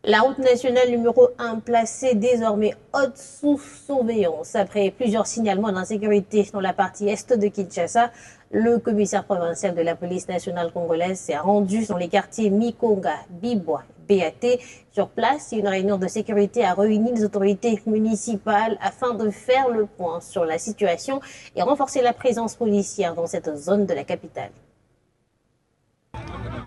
La route nationale numéro 1 placée désormais haute sous surveillance. Après plusieurs signalements d'insécurité dans la partie est de Kinshasa, le commissaire provincial de la police nationale congolaise s'est rendu dans les quartiers Mikonga, Bibwa, BAT. Sur place, une réunion de sécurité a réuni les autorités municipales afin de faire le point sur la situation et renforcer la présence policière dans cette zone de la capitale.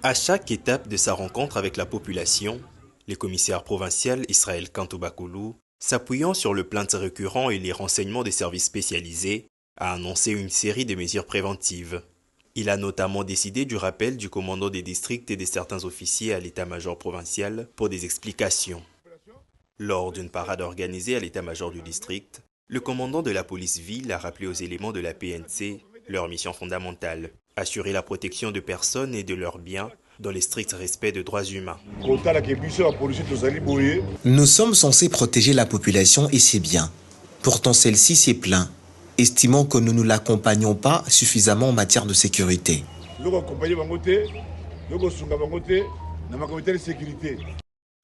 À chaque étape de sa rencontre avec la population, le commissaire provincial Israël Kantobakoulou, s'appuyant sur le plaintes récurrent et les renseignements des services spécialisés, a annoncé une série de mesures préventives. Il a notamment décidé du rappel du commandant des districts et de certains officiers à l'état-major provincial pour des explications. Lors d'une parade organisée à l'état-major du district, le commandant de la police ville a rappelé aux éléments de la PNC leur mission fondamentale, assurer la protection de personnes et de leurs biens dans le strict respect des droits humains. Nous sommes censés protéger la population et ses biens. Pourtant celle-ci s'est plainte, estimant que nous ne l'accompagnons pas suffisamment en matière de sécurité.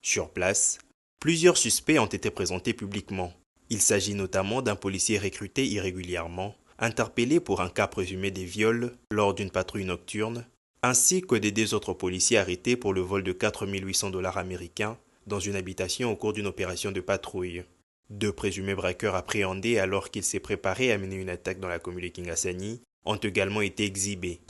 Sur place, plusieurs suspects ont été présentés publiquement. Il s'agit notamment d'un policier recruté irrégulièrement, interpellé pour un cas présumé de viol lors d'une patrouille nocturne, ainsi que des deux autres policiers arrêtés pour le vol de 4 800 $ américains dans une habitation au cours d'une opération de patrouille. Deux présumés braqueurs appréhendés alors qu'ils s'est préparé à mener une attaque dans la commune de Kingasani ont également été exhibés.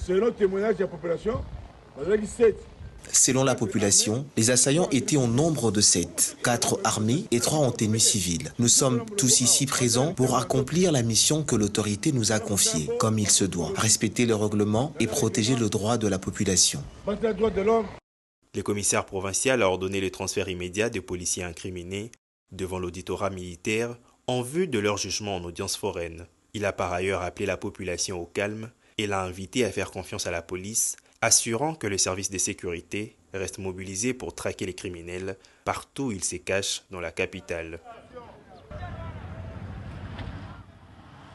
Selon la population, les assaillants étaient au nombre de 7, 4 armés et 3 en tenue civile. Nous sommes tous ici présents pour accomplir la mission que l'autorité nous a confiée, comme il se doit, respecter le règlement et protéger le droit de la population. Le commissaire provincial a ordonné le transfert immédiat des policiers incriminés devant l'auditorat militaire en vue de leur jugement en audience foraine. Il a par ailleurs appelé la population au calme et l'a invité à faire confiance à la police, assurant que les services de sécurité restent mobilisés pour traquer les criminels partout où ils se cachent dans la capitale.